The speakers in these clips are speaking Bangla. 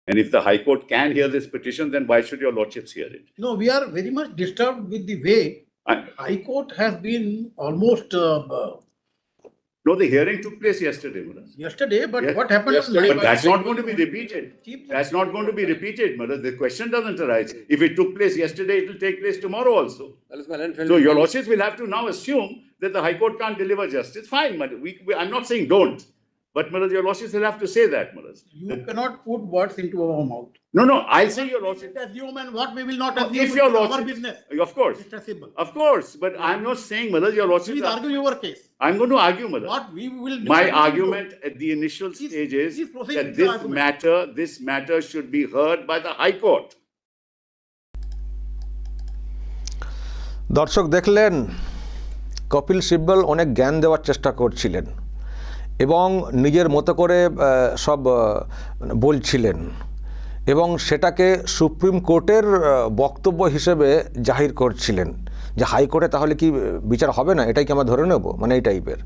And if the High Court can hear this petition, then why should your lordships hear it? No, we are very much disturbed with the way And, High Court has been almost no, the hearing took place yesterday, Maharaj. yesterday, but Yes, what happened on yesterday, But 9th? that's not going to be repeated. Keep- That's not going to be repeated, Maharaj. The question doesn't arise. If it took place yesterday, it will take place tomorrow also. So your lordships will have to now assume that the High Court can't deliver justice. Fine, Maharaj. I'm not saying don't. But Maharaj, your lordships will have to say that, Maharaj. You cannot put words into our mouth. No, I say your lordship. Assume and what we will not No, assume if your is our lordship- business. Of course. Mr. Sibbal. Of course. But I'm not saying, Maharaj, your lordships. Please argue your case. I'm going to argue, Maharaj. What we will. My decide to argument at the initial Please- stage is please proceed that with your argument. this matter should be heard by the High Court. দর্শক দেখলেন কপিল সিব্বল অনেক জ্ঞান দেওয়ার চেষ্টা করছিলেন এবং নিজের মতো করে সব বলছিলেন এবং সেটাকে সুপ্রিম কোর্টের বক্তব্য হিসেবে জাহির করছিলেন যে হাইকোর্টে তাহলে কি বিচার হবে না, এটাই কি আমরা ধরে নেব, মানে এই টাইপের,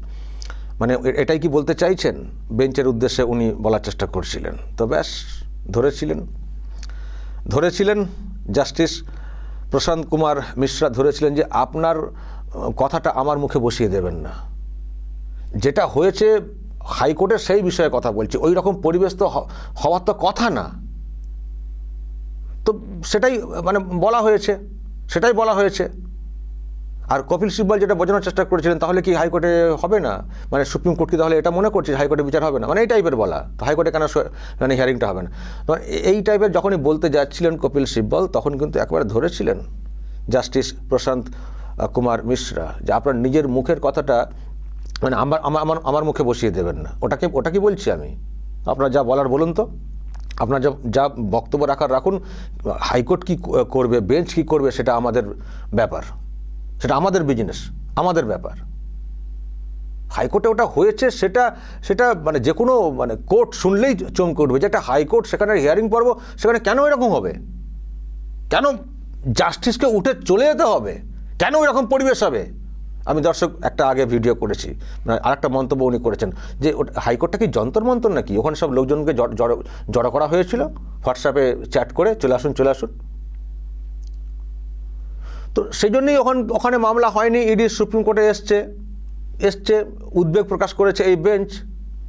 মানে এটাই কি বলতে চাইছেন বেঞ্চের উদ্দেশ্যে উনি বলার চেষ্টা করছিলেন। তো ব্যাস ধরেছিলেন জাস্টিস প্রশান্ত কুমার মিশ্রা ধরেছিলেন যে আপনার কথাটা আমার মুখে বসিয়ে দেবেন না, যেটা হয়েছে হাইকোর্টের সেই বিষয়ে কথা বলছি, ওই রকম পরিবেশ তো হওয়ার তো কথা না। তো সেটাই মানে সেটাই বলা হয়েছে। আর কপিল সিব্বল যেটা বোঝানোর চেষ্টা করেছিলেন তাহলে কি হাইকোর্টে হবে না, মানে সুপ্রিম কোর্ট কি তাহলে এটা মনে করছে হাইকোর্টে বিচার হবে না, মানে এই টাইপের বলা, তো হাইকোর্টে কেন মানে হিয়ারিংটা হবে না। তো এই টাইপের যখনই বলতে যাচ্ছিলেন কপিল সিব্বল তখন কিন্তু একবারে ধরেছিলেন জাস্টিস প্রশান্ত কুমার মিশ্রা যে আপনার নিজের মুখের কথাটা মানে আমার মুখে বসিয়ে দেবেন না। ওটা কি বলছি আমি, আপনার যা বলার বলুন তো, আপনার যা বক্তব্য রাখুন, হাইকোর্ট কি করবে, বেঞ্চ কি করবে সেটা আমাদের ব্যাপার, সেটা আমাদের বিজনেস, আমাদের ব্যাপার। হাইকোর্টে ওটা হয়েছে সেটা মানে যে কোনো মানে কোর্ট শুনলেই চমকে উঠবে যে একটা হাইকোর্ট, সেখানে হিয়ারিং পর্ব, সেখানে কেন এরকম হবে, কেন জাস্টিসকে উঠে চলে যেতে হবে, কেন এরকম পরিবেশ হবে। আমি দর্শক একটা আগে ভিডিও করেছি, আর একটা মন্তব্য উনি করেছেন যে হাইকোর্টটা কি যন্তর মন্তর নাকি, ওখানে সব লোকজনকে জড়ো করা হয়েছিল হোয়াটসঅ্যাপে চ্যাট করে চলে আসুন। তো সেই জন্যই ওখানে মামলা হয়নি, ইডি সুপ্রিম কোর্টে এসছে উদ্বেগ প্রকাশ করেছে এই বেঞ্চ,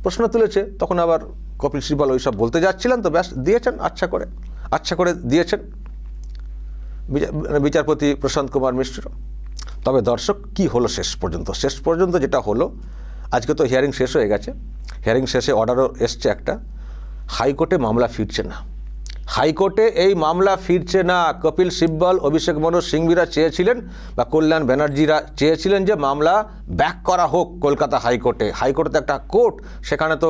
প্রশ্ন তুলেছে, তখন আবার কপিল সিব্বল ওই সব বলতে যাচ্ছিলেন, তো ব্যাস দিয়েছেন আচ্ছা করে দিয়েছেন বিচারপতি প্রশান্ত কুমার মিশ্র। তবে দর্শক কি হলো শেষ পর্যন্ত যেটা হলো, আজকে তো হিয়ারিং শেষ হয়ে গেছে, হিয়ারিং শেষে অর্ডারও এসছে একটা, হাইকোর্টে মামলা ফিরছে না, হাইকোর্টে এই মামলা ফিরছে না। কপিল সিব্বল, অভিষেক মনু সিংভিরা চেয়েছিলেন বা কল্যাণ ব্যানার্জিরা চেয়েছিলেন যে মামলা ব্যাক করা হোক কলকাতা হাইকোর্টে। হাইকোর্টে একটা কোর্ট, সেখানে তো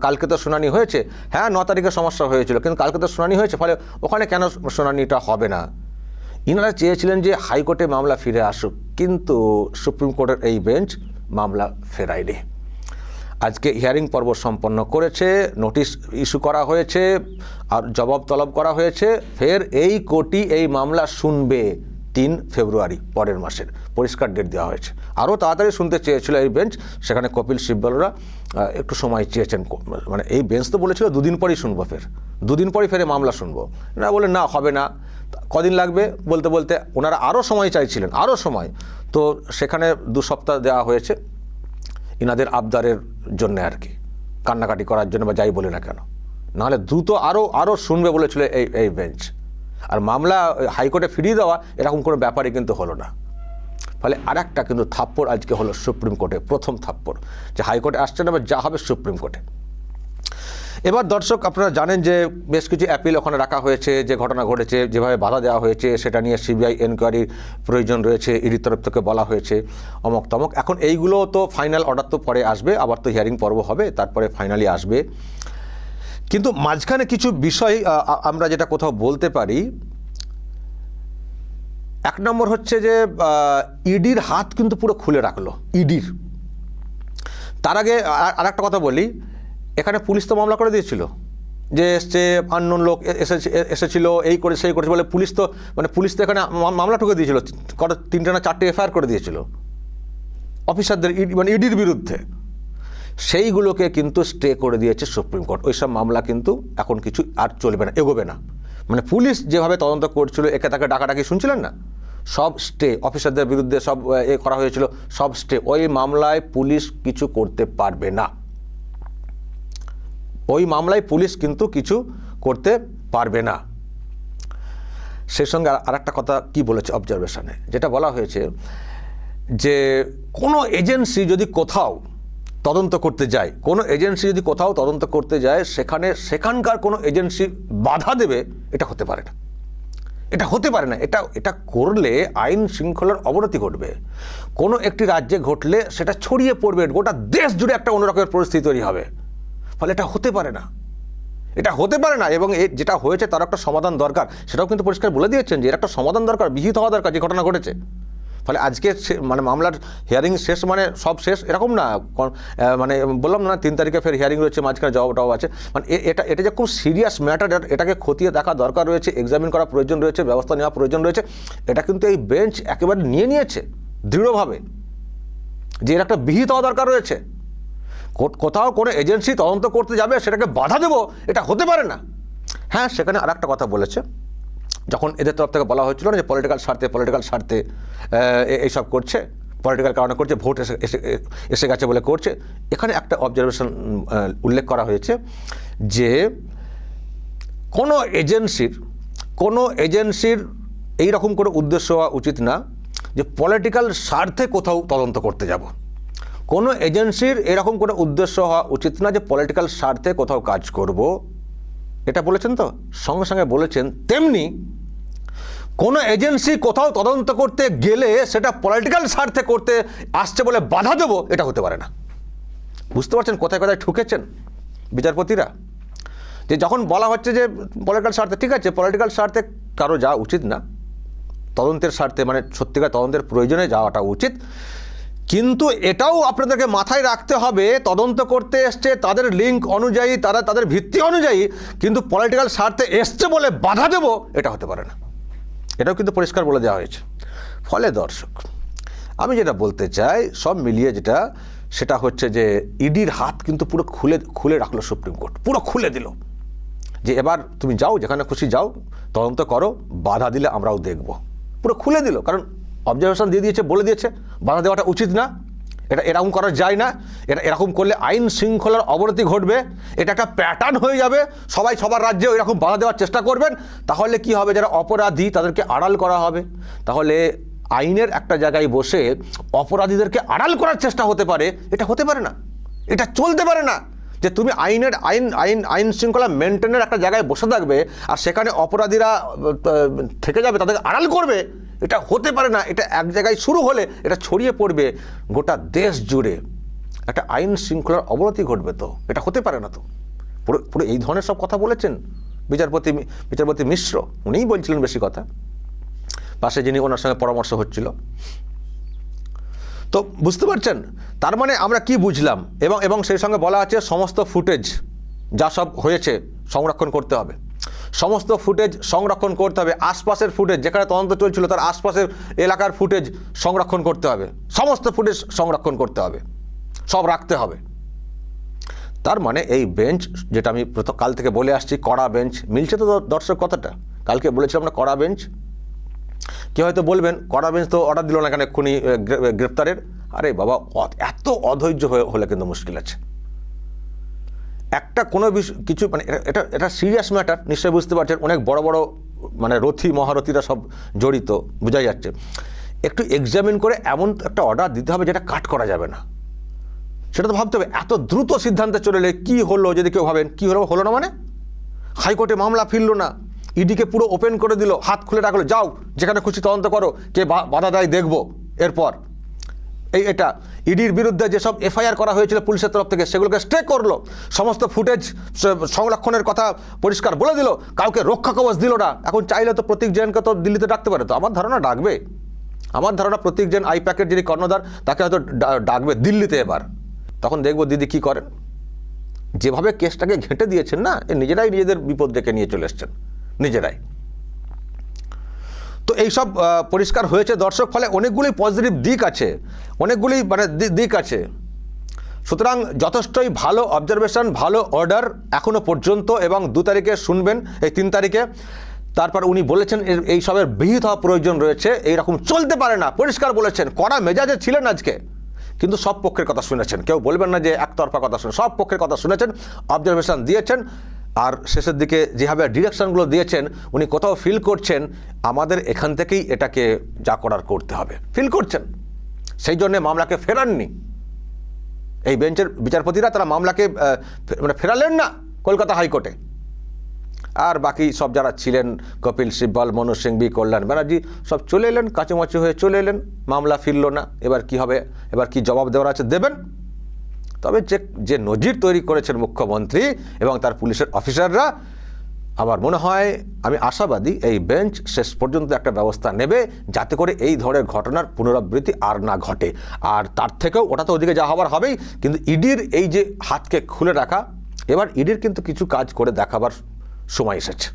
কালকে তো শুনানি হয়েছে, হ্যাঁ 9 তারিখে সমস্যা হয়েছিল, কিন্তু কালকে তো শুনানি হয়েছে, ফলে ওখানে কেন শুনানিটা হবে না। ইনারা চেয়েছিলেন যে হাইকোর্টে মামলা ফিরে আসুক, কিন্তু সুপ্রিম কোর্টের এই বেঞ্চ মামলা ফেরায়নি। আজকে হিয়ারিং পর্ব সম্পন্ন করেছে, নোটিশ ইস্যু করা হয়েছে আর জবাব তলব করা হয়েছে, ফের এই কোর্টই এই মামলা শুনবে 3 ফেব্রুয়ারি, পরের মাসের পরিষ্কার ডেট দেওয়া হয়েছে। আরও তাড়াতাড়ি শুনতে চেয়েছিল এই বেঞ্চ, সেখানে কপিল সিব্বলরা একটু সময় চেয়েছেন, মানে এই বেঞ্চ তো বলেছিল 2 দিন পরেই শুনবো, ফের 2 দিন পরই ফেরে মামলা শুনবো, না বলে না হবে না, কদিন লাগবে বলতে ওনারা আরও সময় চাইছিলেন, আরও সময়, তো সেখানে 2 সপ্তাহ দেওয়া হয়েছে ইনাদের আবদারের জন্য আর কি, কান্নাকাটি করার জন্য বা যাই বলে না কেন, নাহলে দ্রুত আরও শুনবে বলেছিল এই বেঞ্চ। আর মামলা হাইকোর্টে ফিরিয়ে দেওয়া এরকম কোনো ব্যাপারই কিন্তু হলো না, ফলে আরেকটা কিন্তু থাপ্পড় আজকে হলো সুপ্রিম কোর্টে, প্রথম থাপ্পড়, যে হাইকোর্টে আসছে না, যা হবে সুপ্রিম কোর্টে। এবার দর্শক আপনারা জানেন যে বেশ কিছু অ্যাপিল ওখানে রাখা হয়েছে, যে ঘটনা ঘটেছে, যেভাবে বাধা দেওয়া হয়েছে, সেটা নিয়ে সিবিআই এনকোয়ারির প্রয়োজন রয়েছে, ইডির তরফ থেকে বলা হয়েছে অমক তমক। এখন এইগুলো তো ফাইনাল অর্ডার তো পরে আসবে, আবার তো হিয়ারিং পর্ব হবে, তারপরে ফাইনালি আসবে। কিন্তু মাঝখানে কিছু বিষয় আমরা যেটা কোথাও বলতে পারি, 1 নম্বর হচ্ছে যে ইডির হাত কিন্তু পুরো খুলে রাখলো ইডির। তার আগে আর একটা কথা বলি, এখানে পুলিশ তো মামলা করে দিয়েছিল, যে এসছে আননোন লোক এসেছিল, এই করে সেই করেছে বলে পুলিশ তো এখানে মামলা ঠুকে দিয়েছিল, 3টে না 4টে এফআইআর করে দিয়েছিল অফিসারদের, মানে ইডির বিরুদ্ধে। সেইগুলোকে কিন্তু স্টে করে দিয়েছে সুপ্রিম কোর্ট। ওইসব মামলা কিন্তু এখন কিছু আর চলবে না, এগোবে না। মানে পুলিশ যেভাবে তদন্ত করছিল, একে তাকে ডাকাডাকি শুনছিলেন না, সব স্টে, অফিসারদের বিরুদ্ধে সব করা হয়েছিল, সব স্টে। ওই মামলায় পুলিশ কিছু করতে পারবে না, ওই মামলায় পুলিশ কিন্তু কিছু করতে পারবে না। সেই সঙ্গে আরেকটা কথা কি বলেছে অবজারভেশনে, যেটা বলা হয়েছে যে কোনো এজেন্সি যদি কোথাও তদন্ত করতে যায়, কোনো এজেন্সি যদি কোথাও তদন্ত করতে যায়, সেখানকার কোনো এজেন্সি বাধা দেবে, এটা হতে পারে না, এটা হতে পারে না। এটা করলে আইন শৃঙ্খলার অবনতি ঘটবে। কোনো একটি রাজ্যে ঘটলে সেটা ছড়িয়ে পড়বে, গোটা দেশ জুড়ে একটা অন্যরকমের পরিস্থিতি তৈরি হবে। ফলে এটা হতে পারে না, এটা হতে পারে না। এবং যেটা হয়েছে তার একটা সমাধান দরকার, সেটাও কিন্তু পরিষ্কার বলে দিয়েছেন যে এর একটা সমাধান দরকার, বিহিত হওয়া দরকার যে ঘটনা ঘটেছে। ফলে আজকে মানে মামলার হিয়ারিং শেষ মানে সব শেষ এরকম না, মানে বললাম না 3 তারিখে ফের হিয়ারিং রয়েছে, মাঝখানে জবাবটাও আছে। মানে এটা যে খুব সিরিয়াস ম্যাটার, এটাকে খতিয়ে দেখা দরকার রয়েছে, এক্সামিন করা প্রয়োজন রয়েছে, ব্যবস্থা নেওয়া প্রয়োজন রয়েছে। এটা কিন্তু এই বেঞ্চ একেবারে নিয়েছে দৃঢ়ভাবে যে এর একটা বিহিত হওয়া দরকার রয়েছে। কোথাও কোনো এজেন্সি তদন্ত করতে যাবে, সেটাকে বাধা দেবো, এটা হতে পারে না। হ্যাঁ, সেখানে আর একটা কথা বলেছে, যখন এদের তরফ থেকে বলা হয়েছিল না যে পলিটিক্যাল স্বার্থে এইসব করছে, পলিটিক্যাল কারণে করছে, ভোট এসে গেছে বলে করছে। এখানে একটা অবজারভেশন উল্লেখ করা হয়েছে যে কোনো এজেন্সির এইরকম কোনো উদ্দেশ্য হওয়া উচিত না যে পলিটিক্যাল স্বার্থে কোথাও তদন্ত করতে যাব। কোনো এজেন্সির এরকম কোনো উদ্দেশ্য হওয়া উচিত না যে পলিটিক্যাল স্বার্থে কোথাও কাজ করব, এটা বলেছেন। তো সঙ্গে সঙ্গে বলেছেন তেমনি কোনো এজেন্সি কোথাও তদন্ত করতে গেলে সেটা পলিটিক্যাল স্বার্থে করতে আসছে বলে বাধা দেব, এটা হতে পারে না। বুঝতে পারছেন কোথায় কোথায় ঠুকেছেন বিচারপতিরা? যে যখন বলা হচ্ছে যে পলিটিক্যাল স্বার্থে, ঠিক আছে, পলিটিক্যাল স্বার্থে কারো যাওয়া উচিত না, তদন্তের স্বার্থে মানে সত্যিকার তদন্তের প্রয়োজনে যাওয়াটা উচিত, কিন্তু এটাও আপনাদেরকে মাথায় রাখতে হবে তদন্ত করতে এসছে তাদের লিঙ্ক অনুযায়ী, তাদের ভিত্তি অনুযায়ী, কিন্তু পলিটিক্যাল স্বার্থে এসছে বলে বাধা দেব, এটা হতে পারে না। এটাও কিন্তু পরিষ্কার বলে দেওয়া হয়েছে। ফলে দর্শক, আমি যেটা বলতে চাই সব মিলিয়ে সেটা হচ্ছে যে ইডির হাত কিন্তু পুরো খুলে রাখলো সুপ্রিম কোর্ট, পুরো খুলে দিল যে এবার তুমি যাও, যেখানে খুশি যাও, তদন্ত করো, বাধা দিলে আমরাও দেখব। পুরো খুলে দিল, কারণ অবজারভেশন দিয়ে দিয়েছে, বলে দিয়েছে বাধা দেওয়াটা উচিত না, এটা এরকম করা যায় না, এরকম করলে আইন শৃঙ্খলার অবনতি ঘটবে, এটা একটা প্যাটার্ন হয়ে যাবে, সবাই সবার রাজ্যে এরকম বাধা দেওয়ার চেষ্টা করবেন। তাহলে কি হবে, যারা অপরাধী তাদেরকে আড়াল করা হবে। তাহলে আইনের একটা জায়গায় বসে অপরাধীদেরকে আড়াল করার চেষ্টা হতে পারে, এটা হতে পারে না, এটা চলতে পারে না। যে তুমি আইন শৃঙ্খলা মেনটেনের একটা জায়গায় বসে থাকবে আর সেখানে অপরাধীরা থেকে যাবে, তাদেরকে আড়াল করবে, এটা হতে পারে না। এটা এক জায়গায় শুরু হলে এটা ছড়িয়ে পড়বে গোটা দেশ জুড়ে, একটা আইন শৃঙ্খলার অবনতি ঘটবে। তো এটা হতে পারে না। তো পুরো এই ধরনের সব কথা বলেছেন বিচারপতি মিশ্র, উনিই বলছিলেন বেশি কথা, পাশে যিনি ওনার সঙ্গে পরামর্শ হচ্ছিল। তো বুঝতে পারছেন, তার মানে আমরা কি বুঝলাম? এবং সেই সঙ্গে বলা আছে সমস্ত ফুটেজ যা সব হয়েছে সংরক্ষণ করতে হবে, সমস্ত ফুটেজ সংরক্ষণ করতে হবে, আশপাশের ফুটেজ যেখানে তদন্ত চলছিল তার আশপাশের এলাকার ফুটেজ সংরক্ষণ করতে হবে, সমস্ত ফুটেজ সংরক্ষণ করতে হবে, সব রাখতে হবে। তার মানে এই বেঞ্চ, যেটা আমি কাল থেকে বলে আসছি, কড়া বেঞ্চ, মিলছে তো দর্শক কথাটা? কালকে বলেছিলাম না কড়া বেঞ্চ। কেউ হয়তো বলবেন কড়া বেঞ্চ তো অর্ডার দিল না কেন এক্ষুনি গ্রেপ্তারের? আরে বাবা, এত অধৈর্য হলে কিন্তু মুশকিল আছে। একটা কোনো কিছু মানে এটা সিরিয়াস ম্যাটার, নিশ্চয়ই বুঝতে পারছেন। অনেক বড় বড় মানে মহারথীরা সব জড়িত, বোঝাই যাচ্ছে। একটু এক্সামিন করে এমন একটা অর্ডার দিতে হবে যেটা কাট করা যাবে না, সেটা তো ভাবতে হবে। এত দ্রুত সিদ্ধান্তে চলে এলে কী হলো, যদি কেউ ভাবেন কী হলো না, মানে হাইকোর্টে মামলা ফিরল না, ইডিকে পুরো ওপেন করে দিল, হাত খুলে রাখলো, যাও যেখানে খুশি তদন্ত করো, কে বাধা দেয় দেখবো। এরপর এটা ইডির বিরুদ্ধে যেসব এফআইআর করা হয়েছিল পুলিশের তরফ থেকে সেগুলোকে স্টে করলো, সমস্ত ফুটেজ সংরক্ষণের কথা পরিষ্কার বলে দিল, কাউকে রক্ষা কবচ দিল না। এখন চাইলে তো প্রতীক জৈনকে তো দিল্লিতে ডাকতে পারে। তো আমার ধারণা ডাকবে, আমার ধারণা প্রতীক জৈন আইপ্যাকের যিনি কর্ণধার তাকে হয়তো ডাকবে দিল্লিতে। এবার তখন দেখবো দিদি কি করেন। যেভাবে কেসটাকে ঘেঁটে দিয়েছেন না, নিজেরাই নিজেদের বিপদ ডেকে নিয়ে চলে এসছেন নিজেরাই। তো এইসব পরিষ্কার হয়েছে দর্শক। ফলে অনেকগুলি পজিটিভ দিক আছে, অনেকগুলি মানে দিক আছে। সুতরাং যথেষ্টই ভালো অবজারভেশন, ভালো অর্ডার এখনো পর্যন্ত, এবং 2 তারিখে শুনবেন, এই 3 তারিখে। তারপর উনি বলেছেন এই সবের বিহিত হওয়া প্রয়োজন রয়েছে, এইরকম চলতে পারে না, পরিষ্কার বলেছেন, কড়া মেজাজে ছিলেন আজকে, কিন্তু সব পক্ষের কথা শুনেছেন, কেউ বলবেন না যে একতরফা কথা শুনে, সব পক্ষের কথা শুনেছেন, অবজারভেশন দিয়েছেন। আর শেষের দিকে যেভাবে ডিরেকশনগুলো দিয়েছেন, উনি কোথাও ফিল করছেন আমাদের এখান থেকেই এটাকে যা করার করতে হবে, ফিল করছেন, সেই জন্যে মামলাকে ফেরাননি এই বেঞ্চের বিচারপতিরা, তারা মামলাকে মানে ফেরালেন না কলকাতা হাইকোর্টে। আর বাকি সব যারা ছিলেন, কপিল সিব্বল, মনোজ সিংভি, কল্যাণ ব্যানার্জি, সব চলে এলেন, কাচুমাচু হয়ে চলে এলেন, মামলা ফিরল না। এবার কি হবে, এবার কি জবাব দেওয়ার আছে দেবেন। তবে যে নজির তৈরি করেছেন মুখ্যমন্ত্রী এবং তার পুলিশের অফিসাররা, আমার মনে হয়, আমি আশাবাদী এই বেঞ্চ শেষ পর্যন্ত একটা ব্যবস্থা নেবে যাতে করে এই ধরনের ঘটনার পুনরাবৃত্তি আর না ঘটে। আর তার থেকেও, ওটা তো ওদিকে যা হবার হবেই, কিন্তু ইডির এই যে হাতকে খুলে রাখা, এবার ইডির কিন্তু কিছু কাজ করে দেখাবার সময় এসেছে।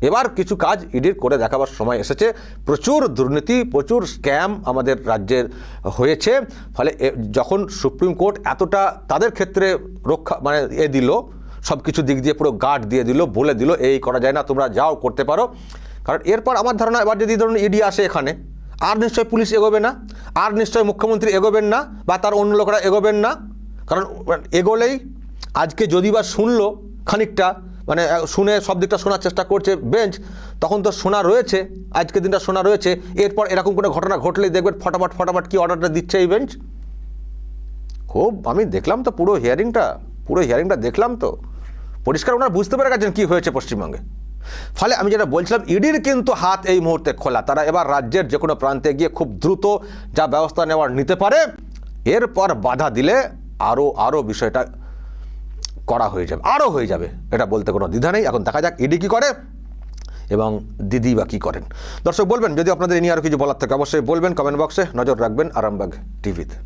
এবার কিছু কাজ ইডির করে দেখাবার সময় এসেছে। প্রচুর দুর্নীতি, প্রচুর স্ক্যাম আমাদের রাজ্যের হয়েছে। ফলে যখন সুপ্রিম কোর্ট এতটা তাদের ক্ষেত্রে রক্ষা মানে দিল, সব কিছু দিক দিয়ে পুরো গার্ড দিয়ে দিল, বলে দিল এই করা যায় না, তোমরা যাও করতে পারো। কারণ এরপর আমার ধারণা, এবার যদি ধরুন ইডি আসে এখানে, আর নিশ্চয়ই পুলিশ এগোবে না, আর নিশ্চয়ই মুখ্যমন্ত্রী এগোবেন না, বা তার অন্য লোকেরা এগোবেন না। কারণ এগোলেই, আজকে যদি বা শুনলো খানিকটা, মানে শুনে সব দিকটা শোনার চেষ্টা করছে বেঞ্চ, তখন তো শোনা রয়েছে, আজকের দিনটা শোনা রয়েছে। এরপর এরকম কোনো ঘটনা ঘটলেই দেখবেন ফটাফট কি অর্ডারটা দিচ্ছে এই বেঞ্চ। খুব আমি দেখলাম তো পুরো হিয়ারিংটা দেখলাম তো, পরিষ্কার ওনারা বুঝতে পেরে গেছেন কী হয়েছে পশ্চিমবঙ্গে। ফলে আমি যেটা বলছিলাম, ইডির কিন্তু হাত এই মুহূর্তে খোলা, তারা এবার রাজ্যের যে কোনো প্রান্তে গিয়ে খুব দ্রুত যা ব্যবস্থা নেওয়ার নিতে পারে। এরপর বাধা দিলে আরও বিষয়টা করা হয়ে যাবে, এটা বলতে কোনো দ্বিধা নেই। এখন দেখা যাক ইডি কী করে এবং দিদি বা কী করেন। দর্শক বলবেন, যদি আপনাদের এ নিয়ে আরও কিছু বলার থাকে অবশ্যই বলবেন কমেন্ট বক্সে। নজর রাখবেন আরামবাগ টিভিতে।